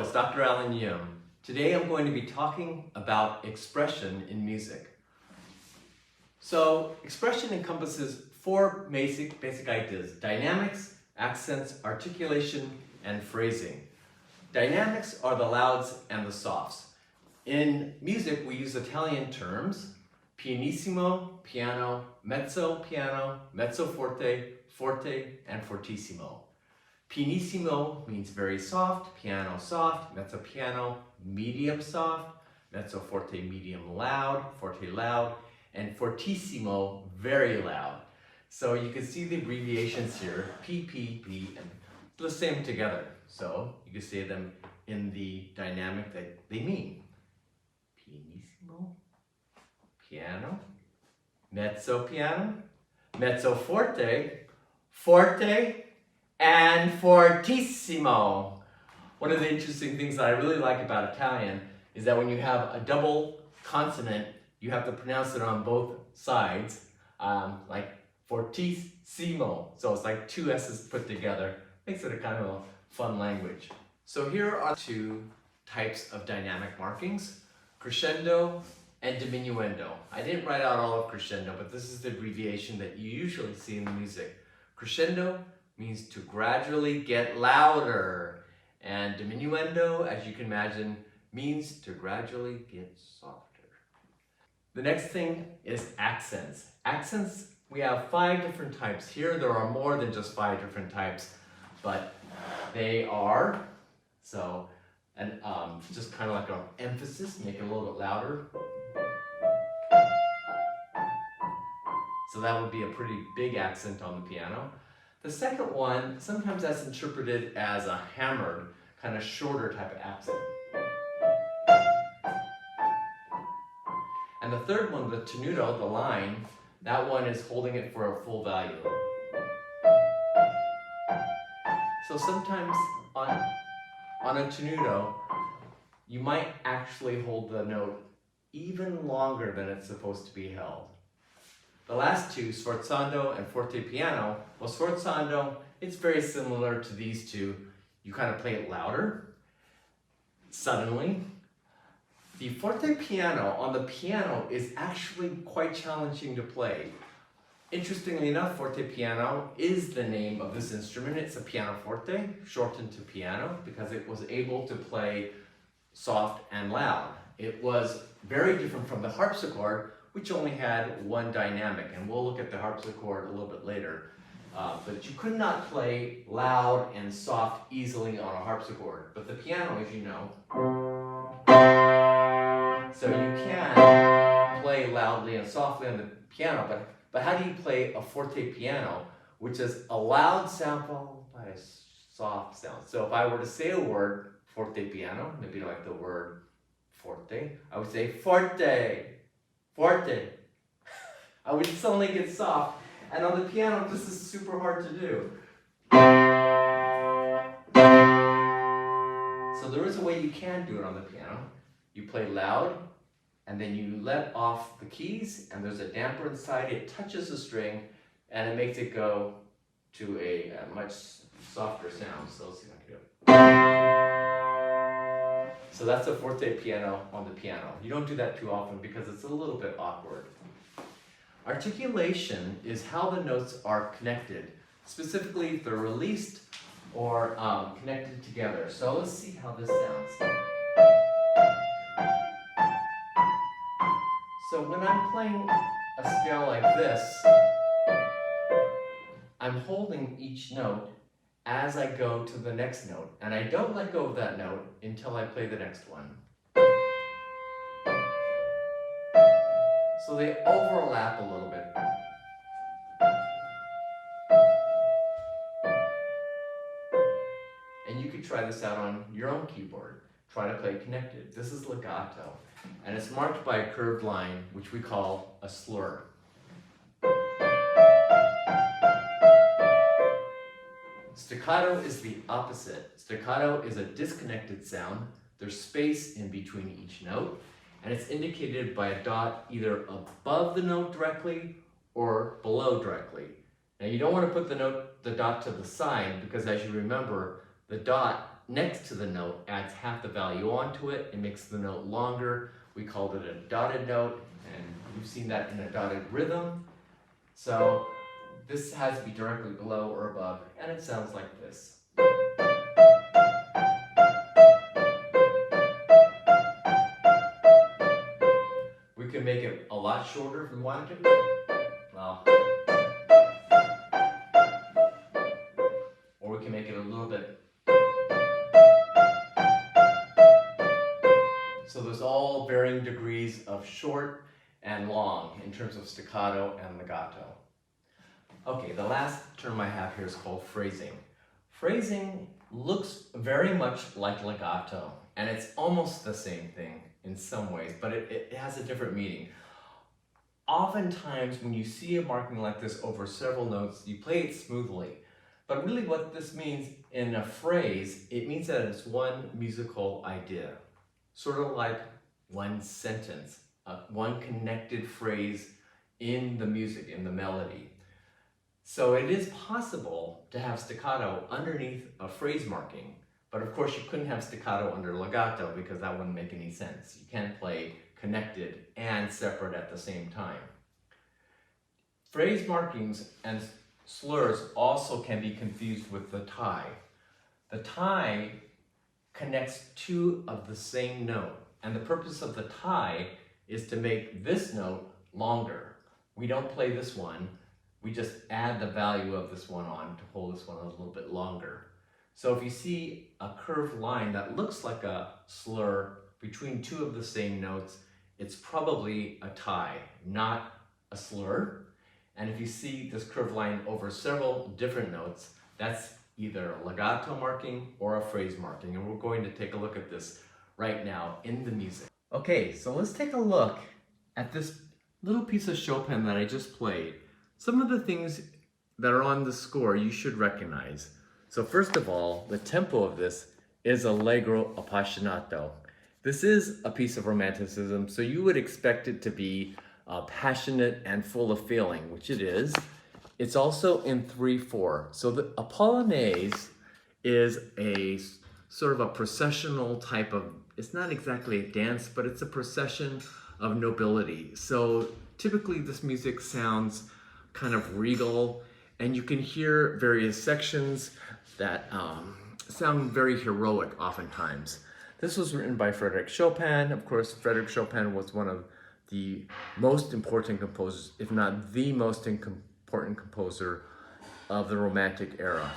it's Dr. Alan Ngim. Today I'm going to be talking about expression in music. So expression encompasses four basic ideas: dynamics, accents, articulation, and phrasing. Dynamics are the louds and the softs. In music we use Italian terms: pianissimo, piano, mezzo forte, forte, and fortissimo. Pianissimo means very soft, piano soft, mezzo piano medium soft, mezzo forte medium loud, forte loud, and fortissimo very loud. So you can see the abbreviations here, P, P, P, and let's say them together. So you can say them in the dynamic that they mean. Pianissimo, piano, mezzo forte, forte, and fortissimo. One of the interesting things that I really like about Italian is that when you have a double consonant, you have to pronounce it on both sides, like fortissimo. So it's like two S's put together. Makes it a kind of a fun language. So here are two types of dynamic markings: crescendo and diminuendo. I didn't write out all of crescendo, but this is the abbreviation that you usually see in the music. Crescendo means to gradually get louder, and diminuendo, as you can imagine, means to gradually get softer. The next thing is accents. Accents, we have 5 different types. Here there are more than just 5 different types, but they are, so, and just kind of like an emphasis, make it a little bit louder. So that would be a pretty big accent on the piano. The second one, sometimes that's interpreted as a hammered, kind of shorter type of accent. And the third one, the tenuto, the line, that one is holding it for a full value. So sometimes on a tenuto, you might actually hold the note even longer than it's supposed to be held. The last two, sforzando and forte piano, well, sforzando, it's very similar to these two. You kind of play it louder, suddenly. The forte piano on the piano is actually quite challenging to play. Interestingly enough, forte piano is the name of this instrument. It's a pianoforte, shortened to piano, because it was able to play soft and loud. It was very different from the harpsichord, which only had one dynamic, and we'll look at the harpsichord a little bit later. But you could not play loud and soft easily on a harpsichord, but the piano, as you know, so you can play loudly and softly on the piano, but how do you play a forte piano, which is a loud sound followed by a soft sound? So if I were to say a word, forte piano, maybe like the word forte, I would say forte, forte. I would suddenly get soft, and on the piano this is super hard to do. So there is a way you can do it on the piano. You play loud, and then you let off the keys, and there's a damper inside. It touches the string, and it makes it go to a much softer sound. So let's see if I can do it. So that's a forte piano on the piano. You don't do that too often because it's a little bit awkward. Articulation is how the notes are connected. Specifically, if they're released or connected together. So let's see how this sounds. So when I'm playing a scale like this, I'm holding each note as I go to the next note, and I don't let go of that note until I play the next one. So they overlap a little bit. And you could try this out on your own keyboard. Try to play connected. This is legato, and it's marked by a curved line, which we call a slur. Staccato is the opposite. Staccato is a disconnected sound. There's space in between each note, and it's indicated by a dot either above the note directly or below directly. Now you don't want to put the dot to the side, because as you remember, the dot next to the note adds half the value onto it. It makes the note longer. We called it a dotted note, and you've seen that in a dotted rhythm. So this has to be directly below or above, and it sounds like this. We can make it a lot shorter if we wanted to. Well, or we can make it a little bit. So there's all varying degrees of short and long in terms of staccato and legato. Okay, the last term I have here is called phrasing. Phrasing looks very much like legato, and it's almost the same thing in some ways, but it has a different meaning. Oftentimes when you see a marking like this over several notes, you play it smoothly. But really what this means in a phrase, it means that it's one musical idea. Sort of like one sentence, one connected phrase in the music, in the melody. So it is possible to have staccato underneath a phrase marking, but of course you couldn't have staccato under legato because that wouldn't make any sense. You can't play connected and separate at the same time. Phrase markings and slurs also can be confused with the tie. The tie connects two of the same note, and the purpose of the tie is to make this note longer. We don't play this one, we just add the value of this one on to hold this one a little bit longer. So if you see a curved line that looks like a slur between two of the same notes, it's probably a tie, not a slur. And if you see this curved line over several different notes, that's either a legato marking or a phrase marking. And we're going to take a look at this right now in the music. Okay, so let's take a look at this little piece of Chopin that I just played. Some of the things that are on the score you should recognize. So first of all, the tempo of this is allegro appassionato. This is a piece of romanticism, so you would expect it to be passionate and full of feeling, which it is. It's also in 3/4. So a Polonaise is a sort of a processional type of, it's not exactly a dance, but it's a procession of nobility. So typically this music sounds kind of regal, and you can hear various sections that sound very heroic oftentimes. This was written by Frédéric Chopin. Of course, Frédéric Chopin was one of the most important composers, if not the most important composer of the Romantic era.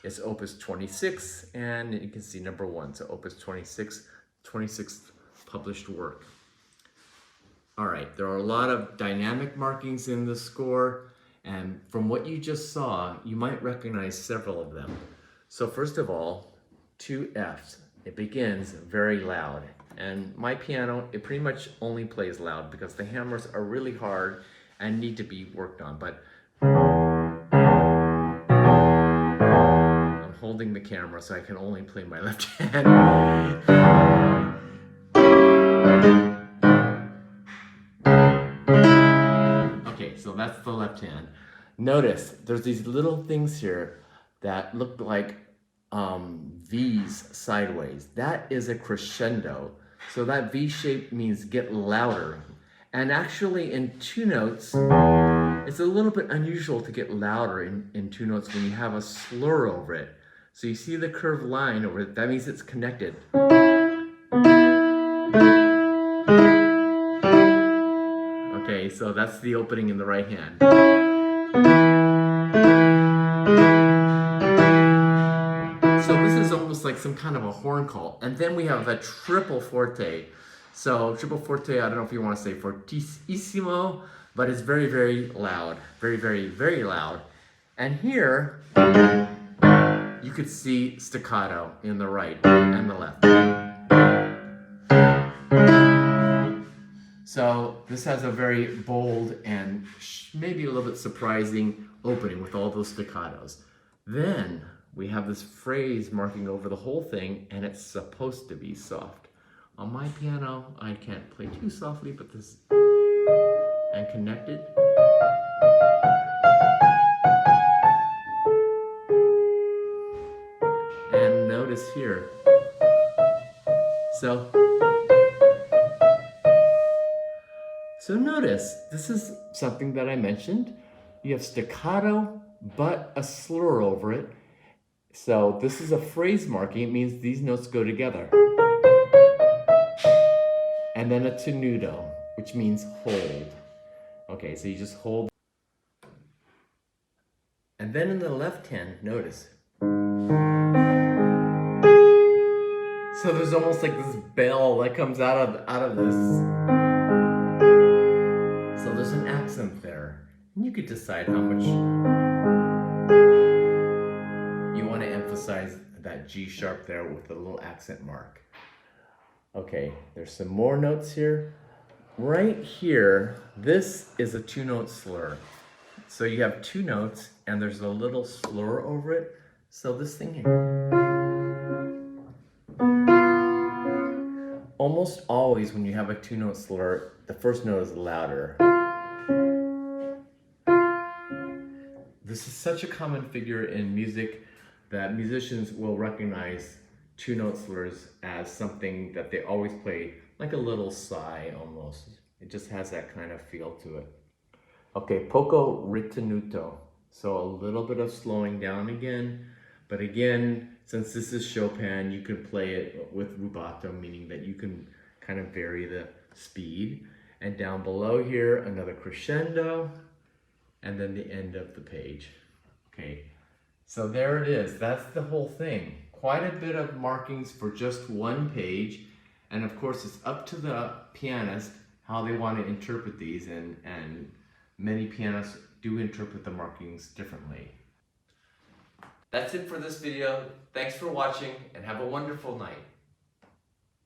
It's Opus 26, and you can see number 1, so Opus 26, 26th published work. All right, there are a lot of dynamic markings in the score, and from what you just saw, you might recognize several of them. So first of all, 2 Fs. It begins very loud, and my piano, it pretty much only plays loud because the hammers are really hard and need to be worked on. But I'm holding the camera so I can only play my left hand. Okay, so that's the left hand. Notice there's these little things here that look like V's sideways. That is a crescendo. So that V shape means get louder. And actually in 2 notes, it's a little bit unusual to get louder in 2 notes when you have a slur over it. So you see the curved line over it, that means it's connected. Okay, so that's the opening in the right hand. So this is almost like some kind of a horn call. And then we have a triple forte. So triple forte, I don't know if you want to say fortissimo, but it's very, very loud. Very, very, very loud. And here, you could see staccato in the right and the left. So this has a very bold and maybe a little bit surprising opening with all those staccatos. Then we have this phrase marking over the whole thing, and it's supposed to be soft. On my piano, I can't play too softly, but this, and connected. And notice here, So notice, this is something that I mentioned. You have staccato, but a slur over it. So this is a phrase marking. It means these notes go together. And then a tenuto, which means hold. Okay, so you just hold. And then in the left hand, notice. So there's almost like this bell that comes out of this. So there's an accent there. And you could decide how much you want to emphasize that G sharp there with a little accent mark. Okay, there's some more notes here. Right here, this is a 2-note slur. So you have 2 notes and there's a little slur over it. So this thing here. Almost always when you have a 2-note slur, the first note is louder. This is such a common figure in music that musicians will recognize 2-note slurs as something that they always play, like a little sigh almost. It just has that kind of feel to it. Okay, poco ritenuto. So a little bit of slowing down again, but again, since this is Chopin, you can play it with rubato, meaning that you can kind of vary the speed. And down below here, another crescendo, and then the end of the page. Okay, so there it is. That's the whole thing. Quite a bit of markings for just one page. And of course, it's up to the pianist how they want to interpret these, and many pianists do interpret the markings differently. That's it for this video. Thanks for watching and have a wonderful night.